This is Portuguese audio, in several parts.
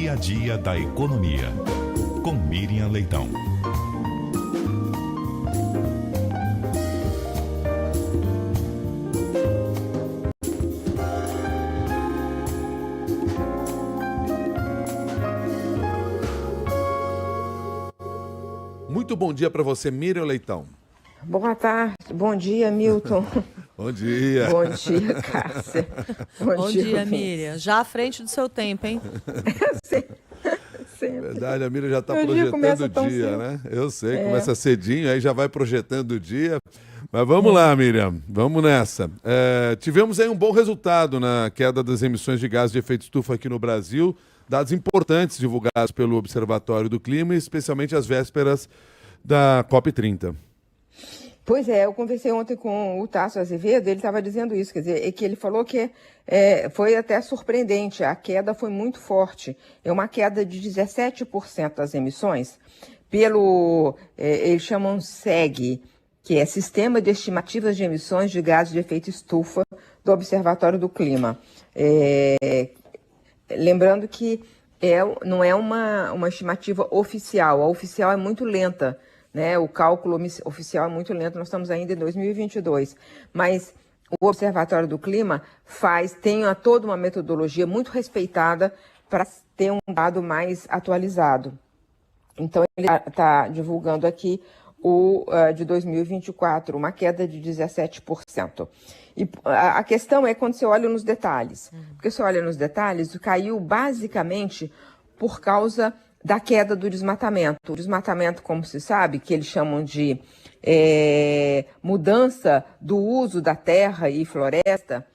dia a dia da economia. Com Miriam Leitão. Muito bom dia para você, Miriam Leitão. Boa tarde, bom dia, Milton. Bom dia. Bom dia, Cássia. Bom dia, Miriam. Já à frente do seu tempo, hein? Sempre. Verdade, a Miriam já está Meu dia projetando começa tão o dia, cedo. né? Eu sei, começa cedinho, aí já vai projetando o dia. Mas vamos lá, Miriam, vamos nessa. Tivemos aí um bom resultado na queda das emissões de gases de efeito estufa aqui no Brasil, dados importantes divulgados pelo Observatório do Clima, especialmente às vésperas da COP30. Pois é, eu conversei ontem com o Tasso Azevedo, ele estava dizendo isso, quer dizer, que ele falou que foi até surpreendente, a queda foi muito forte, é uma queda de 17% das emissões, eles chamam SEG, que é Sistema de Estimativas de Emissões de Gases de Efeito Estufa do Observatório do Clima. Lembrando que não é uma estimativa oficial, a oficial é muito lenta, né? O cálculo oficial é muito lento, nós estamos ainda em 2022, mas o Observatório do Clima tem toda uma metodologia muito respeitada para ter um dado mais atualizado. Então, ele está divulgando aqui o de 2024, uma queda de 17%. E a questão é quando você olha nos detalhes, porque você olha nos detalhes, caiu basicamente por causa da queda do desmatamento. O desmatamento, como se sabe, que eles chamam de mudança do uso da terra e floresta,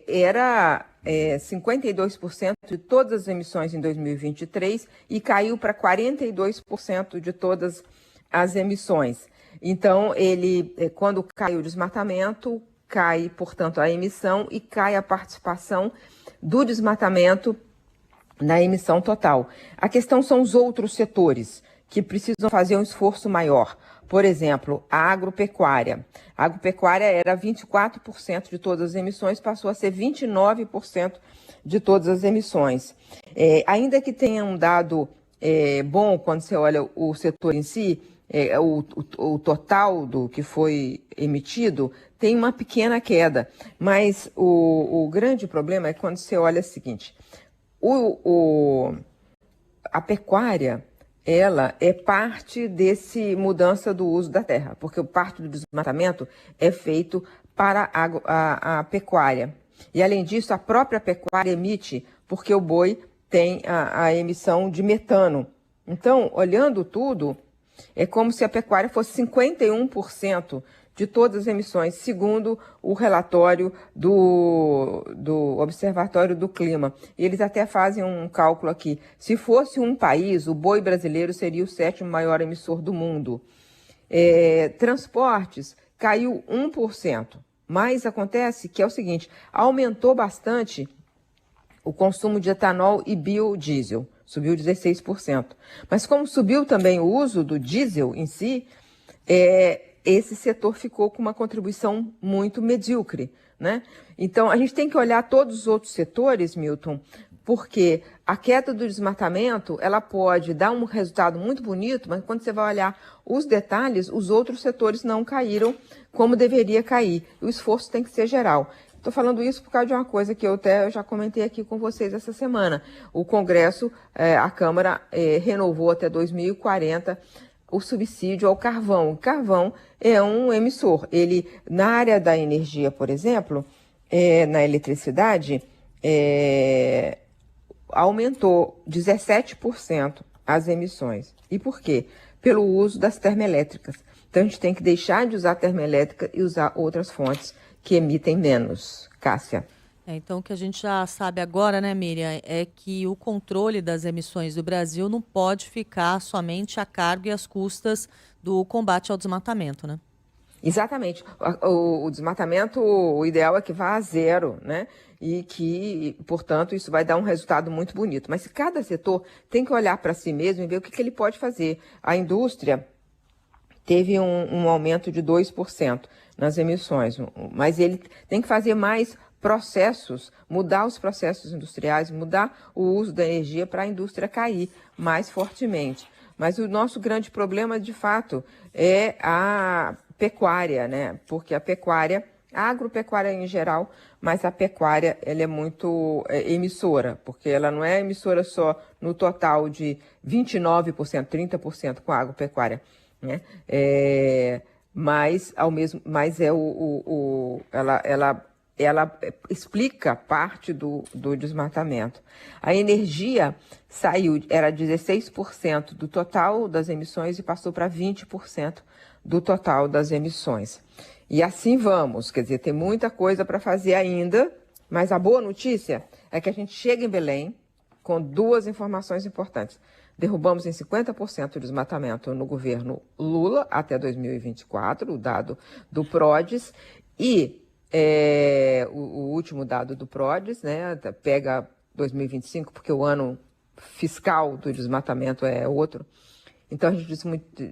era 52% de todas as emissões em 2023 e caiu para 42% de todas as emissões. Então, quando cai o desmatamento, cai, portanto, a emissão e cai a participação do desmatamento na emissão total. A questão são os outros setores que precisam fazer um esforço maior. Por exemplo, a agropecuária. A agropecuária era 24% de todas as emissões, passou a ser 29% de todas as emissões. Ainda que tenha um dado bom quando você olha o setor em si, o total do que foi emitido tem uma pequena queda, mas o grande problema é quando você olha o seguinte, a pecuária, ela é parte desse mudança do uso da terra, porque parte do desmatamento é feito para a pecuária. E além disso, a própria pecuária emite, porque o boi tem a emissão de metano. Então, olhando tudo, é como se a pecuária fosse 51% de todas as emissões, segundo o relatório do Observatório do Clima. E eles até fazem um cálculo aqui. Se fosse um país, o boi brasileiro seria o 7º maior emissor do mundo. Transportes caiu 1%. Mas acontece que é o seguinte, aumentou bastante o consumo de etanol e biodiesel. Subiu 16%. Mas como subiu também o uso do diesel em si, esse setor ficou com uma contribuição muito medíocre, né? Então, a gente tem que olhar todos os outros setores, Milton, porque a queda do desmatamento, ela pode dar um resultado muito bonito, mas quando você vai olhar os detalhes, os outros setores não caíram como deveria cair. O esforço tem que ser geral. Estou falando isso por causa de uma coisa que eu já comentei aqui com vocês essa semana. O Congresso, a Câmara, renovou até 2040 o subsídio ao carvão. O carvão é um emissor. Ele, na área da energia, por exemplo, na eletricidade, aumentou 17% as emissões. E por quê? Pelo uso das termoelétricas. Então, a gente tem que deixar de usar termoelétrica e usar outras fontes que emitem menos. Cássia. Então, o que a gente já sabe agora, né, Miriam, é que o controle das emissões do Brasil não pode ficar somente a cargo e às custas do combate ao desmatamento, né? Exatamente. O desmatamento, o ideal é que vá a zero, né? E que, portanto, isso vai dar um resultado muito bonito. Mas cada setor tem que olhar para si mesmo e ver o que ele pode fazer. A indústria teve um aumento de 2% nas emissões, mas ele tem que fazer mais processos, mudar os processos industriais, mudar o uso da energia para a indústria cair mais fortemente. Mas o nosso grande problema, de fato, é a pecuária, né? Porque a agropecuária em geral, mas a pecuária ela é muito emissora, porque ela não é emissora só no total de 29%, 30% com a agropecuária, né? Mas ela explica parte do desmatamento. A energia era 16% do total das emissões e passou para 20% do total das emissões. E assim vamos, quer dizer, tem muita coisa para fazer ainda, mas a boa notícia é que a gente chega em Belém com duas informações importantes. Derrubamos em 50% o desmatamento no governo Lula até 2024, o dado do PRODES, e o último dado do PRODES, né, pega 2025, porque o ano fiscal do desmatamento é outro. Então, a gente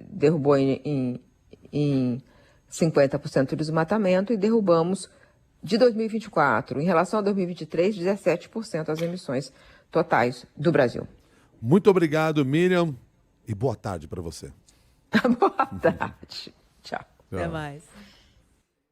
derrubou em 50% do desmatamento e derrubamos de 2024, em relação a 2023, 17% as emissões totais do Brasil. Muito obrigado, Miriam, e boa tarde para você. Boa tarde. Tchau. Até mais.